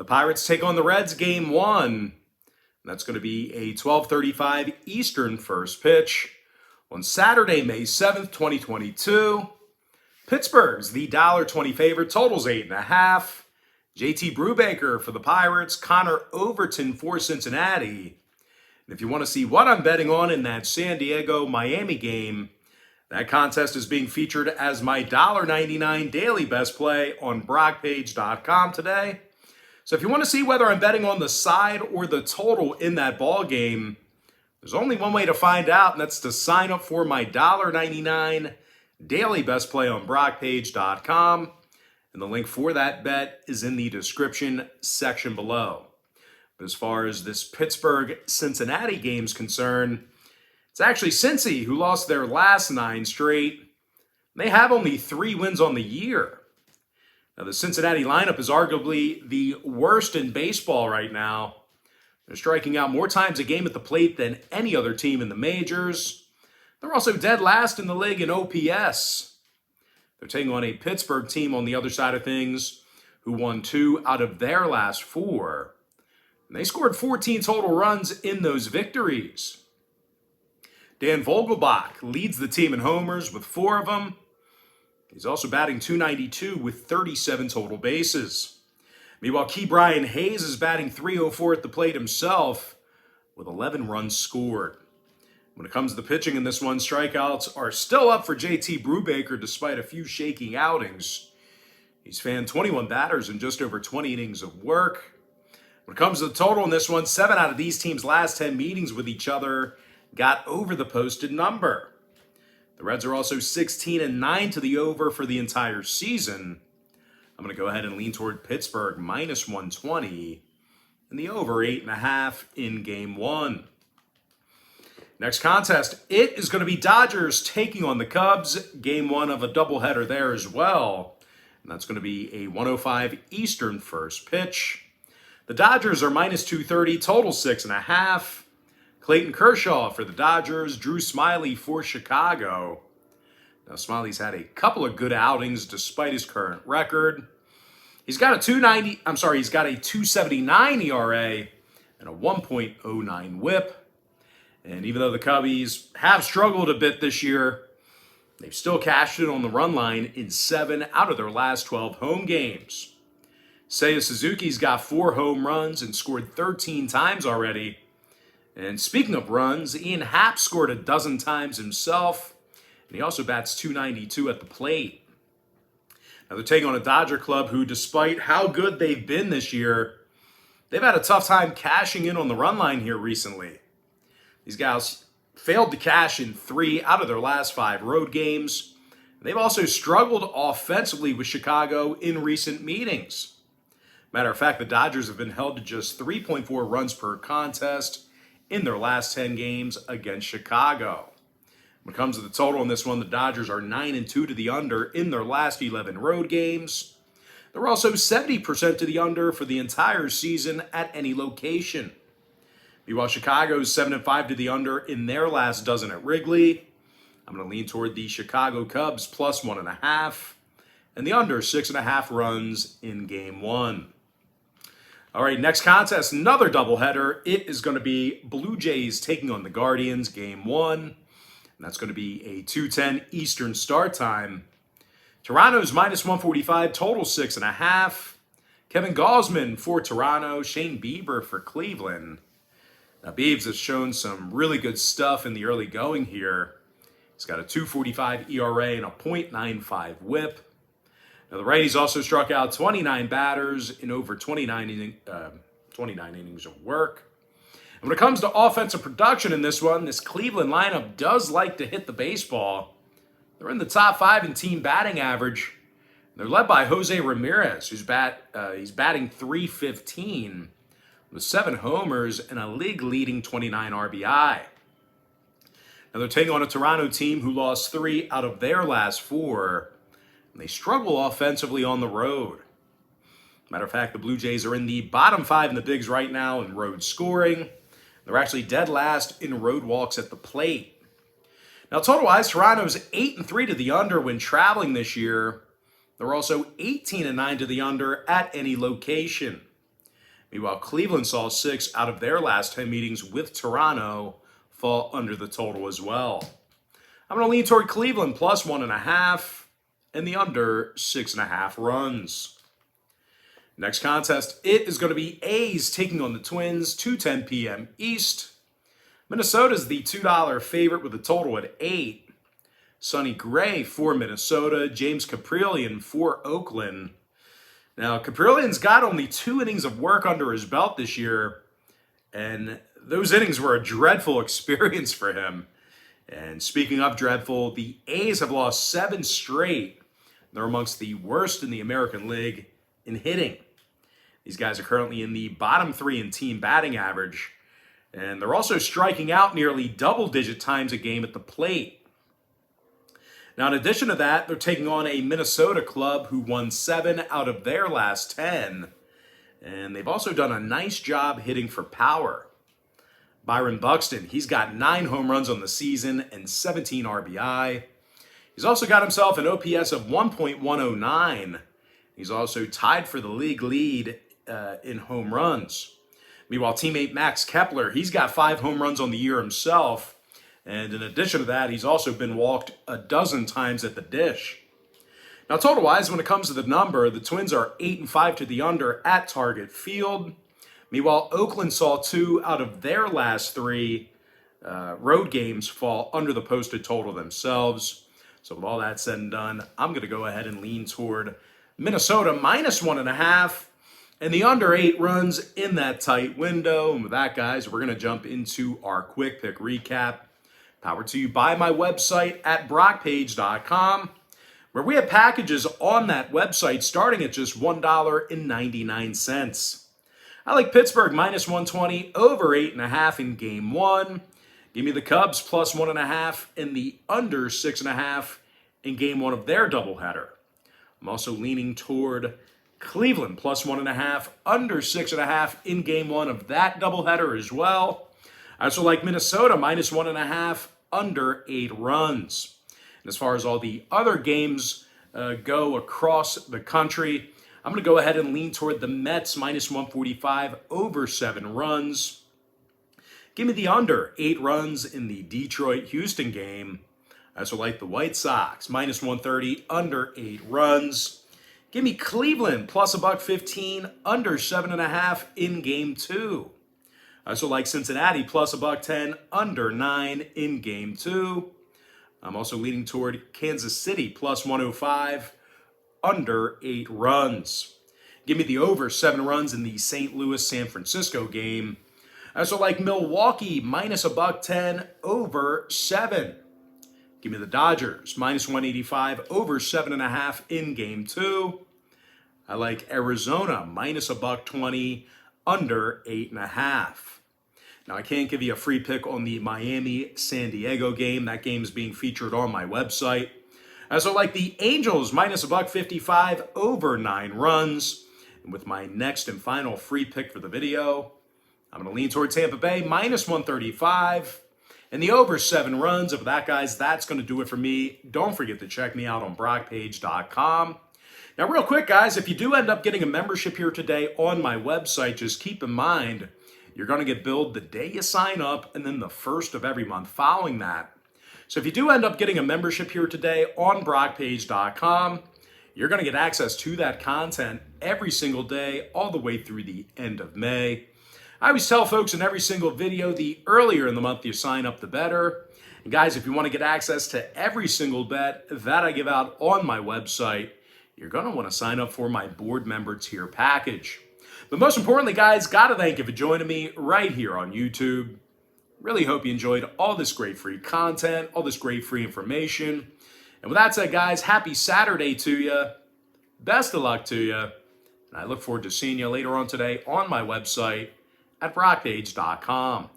The Pirates take on the Reds game 1. That's going to be a 12:35 Eastern first pitch on Saturday, May 7th, 2022. Pittsburgh's the $1.20 favorite, totals 8.5. JT Brubaker for the Pirates, Connor Overton for Cincinnati. And if you want to see what I'm betting on in that San Diego-Miami game, that contest is being featured as my $1.99 daily best play on BrockPage.com today. So if you want to see whether I'm betting on the side or the total in that ball game, there's only one way to find out, and that's to sign up for my $1.99 daily best play on BrockPage.com. And the link for that bet is in the description section below. But as far as this Pittsburgh-Cincinnati game is concerned, it's actually Cincy who lost their last 9 straight. They have only 3 wins on the year. Now, the Cincinnati lineup is arguably the worst in baseball right now. They're striking out more times a game at the plate than any other team in the majors. They're also dead last in the league in OPS. They're taking on a Pittsburgh team on the other side of things who won 2 out of their last 4. And they scored 14 total runs in those victories. Dan Vogelbach leads the team in homers with 4 of them. He's also batting .292 with 37 total bases. Meanwhile, Ke'Bryan Hayes is batting .304 at the plate himself with 11 runs scored. When it comes to the pitching in this one, strikeouts are still up for JT Brubaker despite a few shaky outings. He's fanned 21 batters in just over 20 innings of work. When it comes to the total in this one, 7 out of these teams' last 10 meetings with each other got over the posted number. The Reds are also 16-9 to the over for the entire season. I'm going to go ahead and lean toward Pittsburgh minus 120 and the over 8.5 in game 1. Next contest, it is going to be Dodgers taking on the Cubs. Game 1 of a doubleheader there as well. And that's going to be a 1:05 Eastern first pitch. The Dodgers are minus 230, total 6.5. Clayton Kershaw for the Dodgers, Drew Smyly for Chicago. Now, Smiley's had a couple of good outings despite his current record. He's got a 2.79 ERA and a 1.09 WHIP. And even though the Cubbies have struggled a bit this year, they've still cashed in on the run line in 7 out of their last 12 home games. Seiya Suzuki's got 4 home runs and scored 13 times already. And speaking of runs, Ian Happ scored a dozen times himself, and he also bats .292 at the plate. Now they're taking on a Dodger club who, despite how good they've been this year, they've had a tough time cashing in on the run line here recently. These guys failed to cash in 3 out of their last 5 road games. They've also struggled offensively with Chicago in recent meetings. Matter of fact, the Dodgers have been held to just 3.4 runs per contest in their last 10 games against Chicago. When it comes to the total in this one, the Dodgers are 9-2 to the under in their last 11 road games. They're also 70% to the under for the entire season at any location. Meanwhile, Chicago's 7-5 to the under in their last dozen at Wrigley. I'm going to lean toward the Chicago Cubs plus 1.5 and the under 6.5 runs in game 1. All right, next contest, another doubleheader. It is going to be Blue Jays taking on the Guardians, game 1. And that's going to be a 2:10 Eastern start time. Toronto's minus 145, total 6.5. Kevin Gausman for Toronto, Shane Bieber for Cleveland. Now, Biebs has shown some really good stuff in the early going here. He's got a 2.45 ERA and a .95 WHIP. Now, the righties also struck out 29 batters in over 29 innings of work. And when it comes to offensive production in this one, this Cleveland lineup does like to hit the baseball. They're in the top 5 in team batting average. They're led by Jose Ramirez, who's batting .315 with 7 homers and a league-leading 29 RBI. Now, they're taking on a Toronto team who lost 3 out of their last 4. And they struggle offensively on the road. Matter of fact, the Blue Jays are in the bottom 5 in the bigs right now in road scoring. They're actually dead last in road walks at the plate. Now, total-wise, Toronto's 8-3 to the under when traveling this year. They're also 18-9 to the under at any location. Meanwhile, Cleveland saw 6 out of their last 10 meetings with Toronto fall under the total as well. I'm going to lean toward Cleveland plus 1.5 and the under 6.5 runs. Next contest, it is going to be A's taking on the Twins, 2:10 p.m. East. Minnesota's the $2 favorite with a total at 8. Sonny Gray for Minnesota, James Kaprielian for Oakland. Now, Kaprielian's got only 2 innings of work under his belt this year, and those innings were a dreadful experience for him. And speaking of dreadful, the A's have lost 7 straight. They're amongst the worst in the American League in hitting. These guys are currently in the bottom 3 in team batting average, and they're also striking out nearly double-digit times a game at the plate. Now, in addition to that, they're taking on a Minnesota club who won 7 out of their last 10, and they've also done a nice job hitting for power. Byron Buxton, he's got 9 home runs on the season and 17 RBI. He's also got himself an OPS of 1.109. He's also tied for the league lead in home runs. Meanwhile, teammate Max Kepler, he's got 5 home runs on the year himself. And in addition to that, he's also been walked a dozen times at the dish. Now, total-wise, when it comes to the number, the Twins are 8-5 to the under at Target Field. Meanwhile, Oakland saw 2 out of their last 3 road games fall under the posted total themselves. So with all that said and done, I'm going to go ahead and lean toward Minnesota minus 1.5 and the under 8 runs in that tight window. And with that, guys, we're going to jump into our quick pick recap. Powered to you by my website at brockpage.com, where we have packages on that website starting at just $1.99. I like Pittsburgh minus 120 over 8.5 in game 1. Give me the Cubs plus 1.5 and the under 6.5 in game 1 of their doubleheader. I'm also leaning toward Cleveland plus 1.5, under 6.5 in game 1 of that doubleheader as well. I also like Minnesota minus 1.5, under 8 runs. And as far as all the other games go across the country, I'm going to go ahead and lean toward the Mets minus 145 over 7 runs. Give me the under 8 runs in the Detroit-Houston game. I also like the White Sox minus 130 under 8 runs. Give me Cleveland plus $1.15 under 7.5 in game 2. I also like Cincinnati plus $1.10 under 9 in game 2. I'm also leaning toward Kansas City plus 105 under 8 runs. Give me the over 7 runs in the St. Louis-San Francisco game. I also like Milwaukee minus $1.10 over 7. Give me the Dodgers minus 185 over 7.5 in game 2. I like Arizona minus $1.20 under 8.5. Now, I can't give you a free pick on the Miami-San Diego game. That game is being featured on my website. I also like the Angels minus $1.55 over 9 runs. And with my next and final free pick for the video, I'm going to lean toward Tampa Bay minus 135 and the over 7 runs. Of that, guys, that's going to do it for me. Don't forget to check me out on brockpage.com. Now, real quick, guys, if you do end up getting a membership here today on my website, just keep in mind you're going to get billed the day you sign up and then the first of every month following that. So if you do end up getting a membership here today on brockpage.com, you're going to get access to that content every single day all the way through the end of May. I always tell folks in every single video, the earlier in the month you sign up, the better. And guys, if you want to get access to every single bet that I give out on my website, you're going to want to sign up for my board member tier package. But most importantly, guys, got to thank you for joining me right here on YouTube. Really hope you enjoyed all this great free content, all this great free information. And with that said, guys, happy Saturday to you. Best of luck to you. And I look forward to seeing you later on today on my website at brockpage.com.